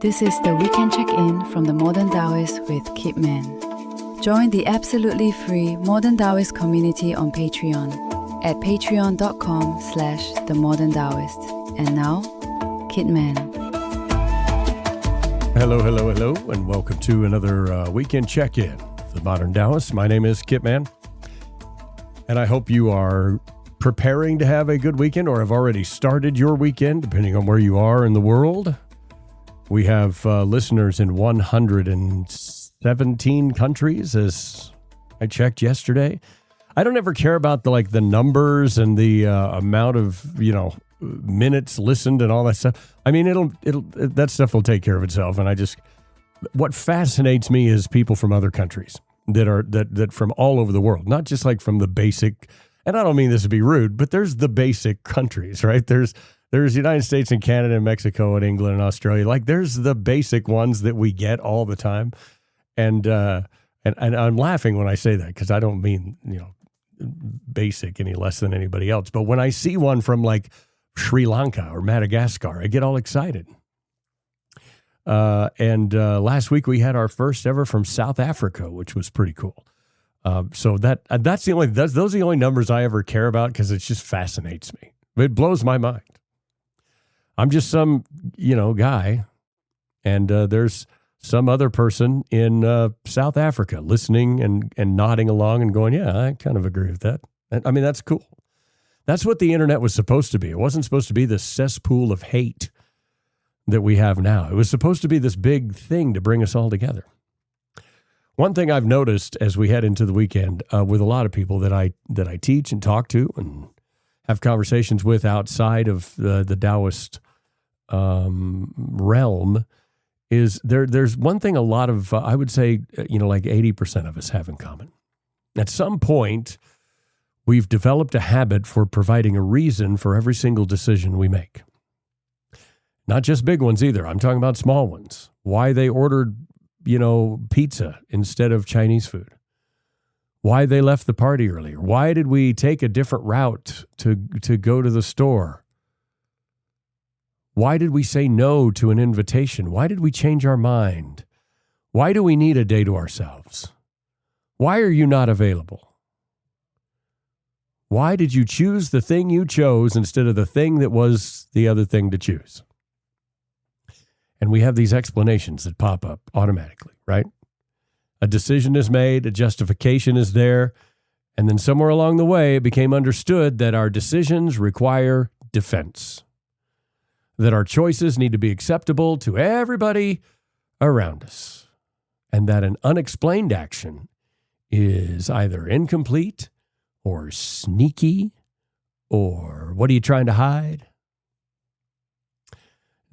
This is the Weekend Check-In from the Modern Taoist with Kip Man. Join the absolutely free Modern Taoist community on Patreon at patreon.com/themoderntaoist. And now, Kip Man. Hello, and welcome to another Weekend Check-In of the Modern Taoist. My name is Kip Man, and I hope you are preparing to have a good weekend or have already started your weekend, depending on where you are in the world. We have listeners in 117 countries, as I checked yesterday. I don't ever care about the numbers and the amount of minutes listened and all that stuff. I mean, it'll that stuff will take care of itself. And what fascinates me is people from other countries that from all over the world, not just like from the basic. And I don't mean this to be rude, but there's the basic countries, right? There's the United States and Canada and Mexico and England and Australia. Like there's the basic ones that we get all the time. And I'm laughing when I say that because I don't mean, basic any less than anybody else. But when I see one from like Sri Lanka or Madagascar, I get all excited. And last week we had our first ever from South Africa, which was pretty cool. So those are the only numbers I ever care about because it just fascinates me. It blows my mind. I'm just some, guy, and there's some other person in South Africa listening and nodding along and going, yeah, I kind of agree with that. I mean, that's cool. That's what the internet was supposed to be. It wasn't supposed to be this cesspool of hate that we have now. It was supposed to be this big thing to bring us all together. One thing I've noticed as we head into the weekend with a lot of people that I teach and talk to and have conversations with outside of the Taoist realm is there's one thing a lot of, I would say, like 80% of us have in common. At some point, we've developed a habit for providing a reason for every single decision we make. Not just big ones either. I'm talking about small ones. Why they ordered, pizza instead of Chinese food. Why they left the party earlier. Why did we take a different route to go to the store? Why did we say no to an invitation? Why did we change our mind? Why do we need a day to ourselves? Why are you not available? Why did you choose the thing you chose instead of the thing that was the other thing to choose? And we have these explanations that pop up automatically, right? A decision is made, a justification is there, and then somewhere along the way it became understood that our decisions require defense, that our choices need to be acceptable to everybody around us, and that an unexplained action is either incomplete or sneaky or what are you trying to hide?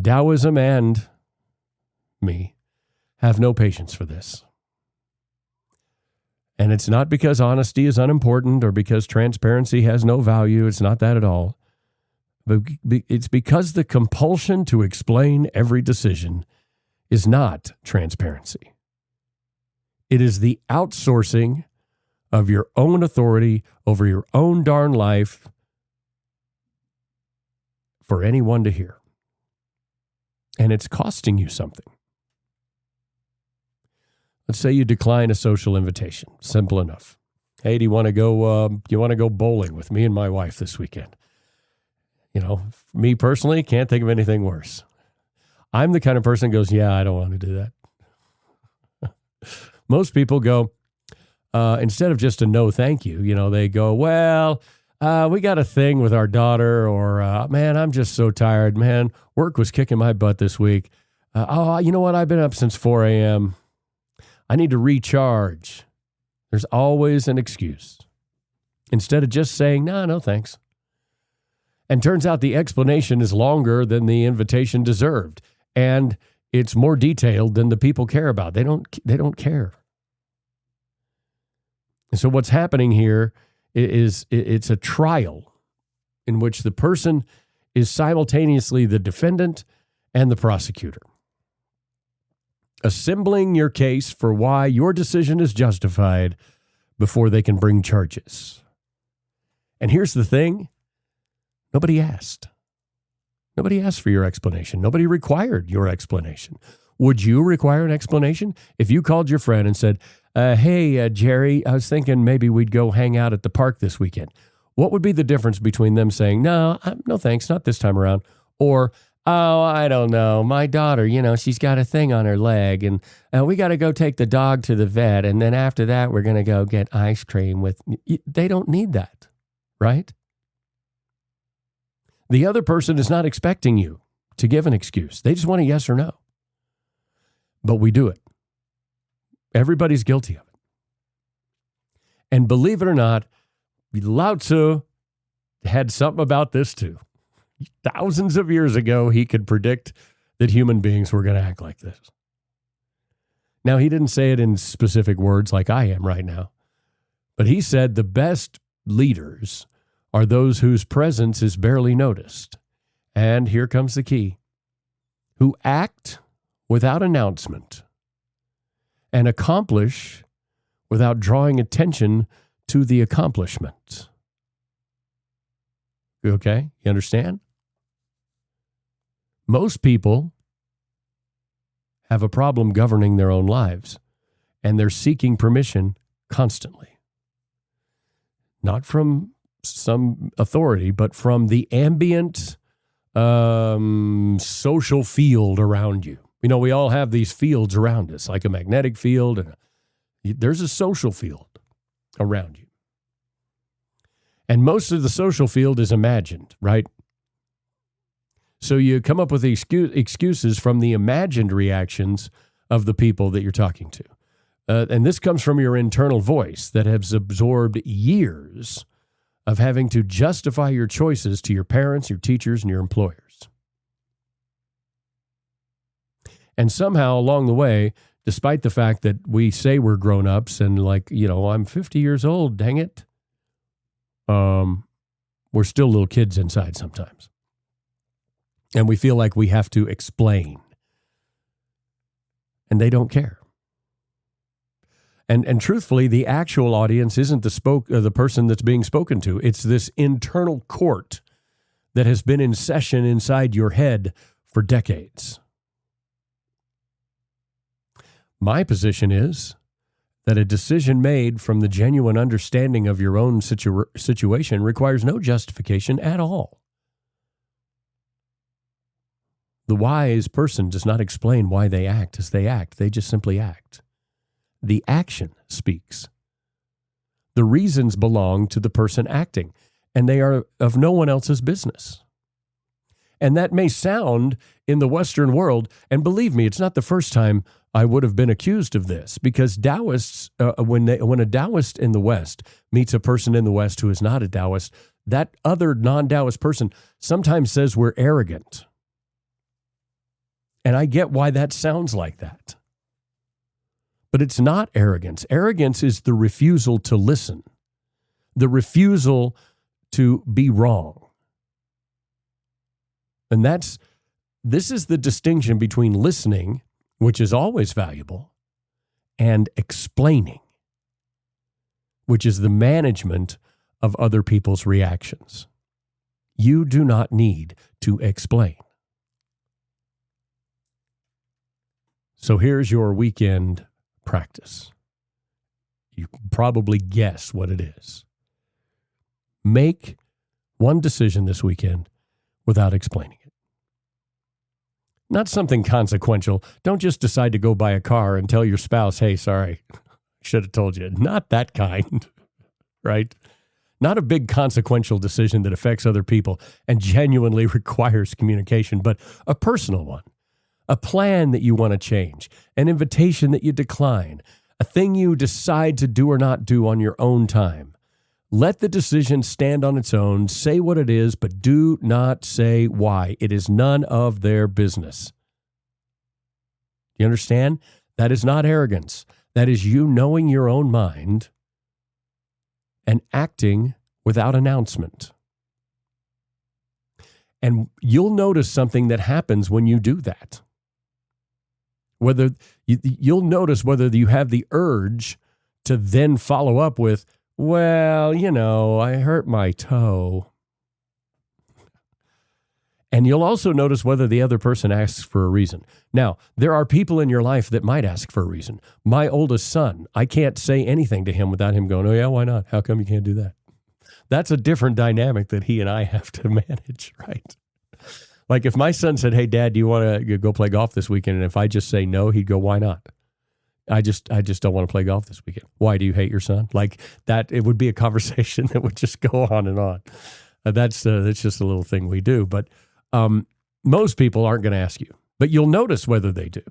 Taoism and me have no patience for this. And it's not because honesty is unimportant or because transparency has no value. It's not that at all. But it's because the compulsion to explain every decision is not transparency. It is the outsourcing of your own authority over your own darn life for anyone to hear. And it's costing you something. Let's say you decline a social invitation. Simple enough. Hey, do you want to go bowling with me and my wife this weekend? Me personally, can't think of anything worse. I'm the kind of person who goes, yeah, I don't want to do that. Most people go, instead of just a no thank you, they go, well, we got a thing with our daughter, or man, I'm just so tired. Man, work was kicking my butt this week. You know what? I've been up since 4 a.m. I need to recharge. There's always an excuse. Instead of just saying, no thanks. And turns out the explanation is longer than the invitation deserved. And it's more detailed than the people care about. They don't care. And so what's happening here is it's a trial in which the person is simultaneously the defendant and the prosecutor, assembling your case for why your decision is justified before they can bring charges. And here's the thing. Nobody asked. Nobody asked for your explanation. Nobody required your explanation. Would you require an explanation? If you called your friend and said, hey, Jerry, I was thinking maybe we'd go hang out at the park this weekend. What would be the difference between them saying, no thanks, not this time around, or, oh, I don't know, my daughter, she's got a thing on her leg, and we got to go take the dog to the vet, and then after that, we're going to go get ice cream with... They don't need that, right? The other person is not expecting you to give an excuse. They just want a yes or no. But we do it. Everybody's guilty of it. And believe it or not, Lao Tzu had something about this too. Thousands of years ago, he could predict that human beings were going to act like this. Now, he didn't say it in specific words like I am right now, but he said the best leaders are those whose presence is barely noticed. And here comes the key: who act without announcement and accomplish without drawing attention to the accomplishment. Okay? You understand? Most people have a problem governing their own lives, and they're seeking permission constantly. Not from some authority, but from the ambient social field around you. We all have these fields around us, like a magnetic field, and there's a social field around you. And most of the social field is imagined, right? So you come up with excuses from the imagined reactions of the people that you're talking to. And this comes from your internal voice that has absorbed years of having to justify your choices to your parents, your teachers, and your employers. And somehow along the way, despite the fact that we say we're grown-ups and I'm 50 years old, dang it, we're still little kids inside sometimes. And we feel like we have to explain. And they don't care. And truthfully, the actual audience isn't the person that's being spoken to. It's this internal court that has been in session inside your head for decades. My position is that a decision made from the genuine understanding of your own situation requires no justification at all. The wise person does not explain why they act as they act. They just simply act. The action speaks. The reasons belong to the person acting, and they are of no one else's business. And that may sound in the Western world, and believe me, it's not the first time I would have been accused of this, because Taoists, when a Taoist in the West meets a person in the West who is not a Taoist, that other non-Taoist person sometimes says we're arrogant. And I get why that sounds like that. But it's not arrogance. Arrogance is the refusal to listen, the refusal to be wrong. And this is the distinction between listening, which is always valuable, and explaining, which is the management of other people's reactions. You do not need to explain. So here's your weekend practice. You can probably guess what it is. Make one decision this weekend without explaining it. Not something consequential. Don't just decide to go buy a car and tell your spouse, hey, sorry, should have told you. Not that kind, right? Not a big consequential decision that affects other people and genuinely requires communication, but a personal one. A plan that you want to change, an invitation that you decline, a thing you decide to do or not do on your own time. Let the decision stand on its own, say what it is, but do not say why. It is none of their business. You understand? That is not arrogance. That is you knowing your own mind and acting without announcement. And you'll notice something that happens when you do that. Whether you'll notice whether you have the urge to then follow up with, well, I hurt my toe. And you'll also notice whether the other person asks for a reason. Now, there are people in your life that might ask for a reason. My oldest son, I can't say anything to him without him going, oh yeah, why not? How come you can't do that? That's a different dynamic that he and I have to manage, right? Like if my son said, hey, Dad, do you want to go play golf this weekend? And if I just say no, he'd go, why not? I just don't want to play golf this weekend. Why, do you hate your son? Like that, it would be a conversation that would just go on and on. That's just a little thing we do. But most people aren't going to ask you. But you'll notice whether they do.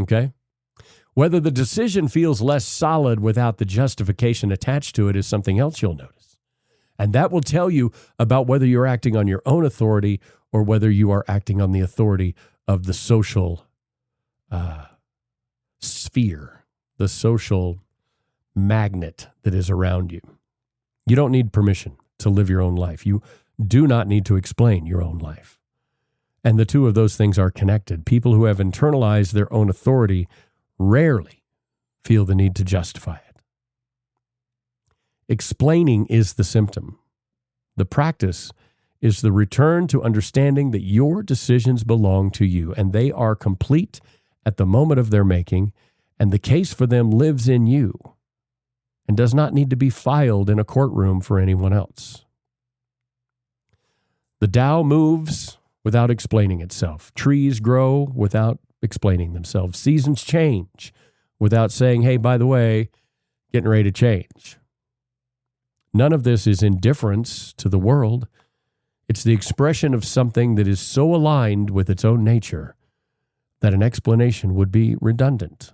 Okay? Whether the decision feels less solid without the justification attached to it is something else you'll notice. And that will tell you about whether you're acting on your own authority or whether you are acting on the authority of the social sphere, the social magnet that is around you. You don't need permission to live your own life. You do not need to explain your own life. And the two of those things are connected. People who have internalized their own authority rarely feel the need to justify it. Explaining is the symptom. The practice is the return to understanding that your decisions belong to you and they are complete at the moment of their making, and the case for them lives in you and does not need to be filed in a courtroom for anyone else. The Tao moves without explaining itself. Trees grow without explaining themselves. Seasons change without saying, hey, by the way, getting ready to change. None of this is indifference to the world. It's the expression of something that is so aligned with its own nature that an explanation would be redundant.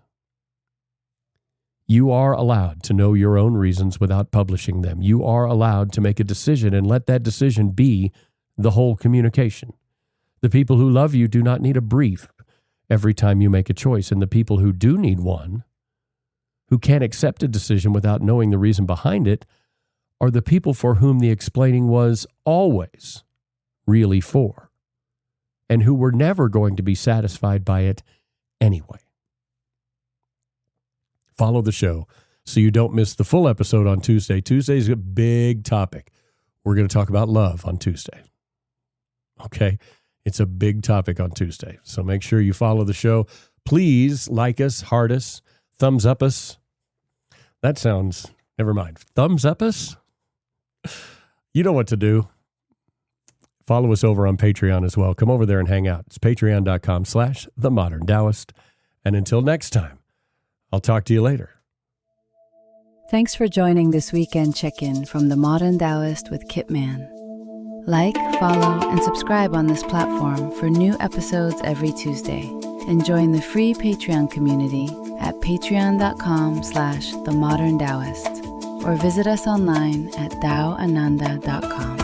You are allowed to know your own reasons without publishing them. You are allowed to make a decision and let that decision be the whole communication. The people who love you do not need a brief every time you make a choice, and the people who do need one, who can't accept a decision without knowing the reason behind it, are the people for whom the explaining was always really for, and who were never going to be satisfied by it anyway. Follow the show so you don't miss the full episode on Tuesday. Tuesday's a big topic. We're going to talk about love on Tuesday. Okay? It's a big topic on Tuesday. So make sure you follow the show. Please like us, heart us, thumbs up us. That sounds, never mind. Thumbs up us? You know what to do. Follow us over on Patreon as well. Come over there and hang out. It's patreon.com/themoderntaoist. And until next time, I'll talk to you later. Thanks for joining this weekend check-in from The Modern Taoist with Kip Man. Like, follow, and subscribe on this platform for new episodes every Tuesday. And join the free Patreon community at patreon.com/themoderntaoist or visit us online at daoananda.com.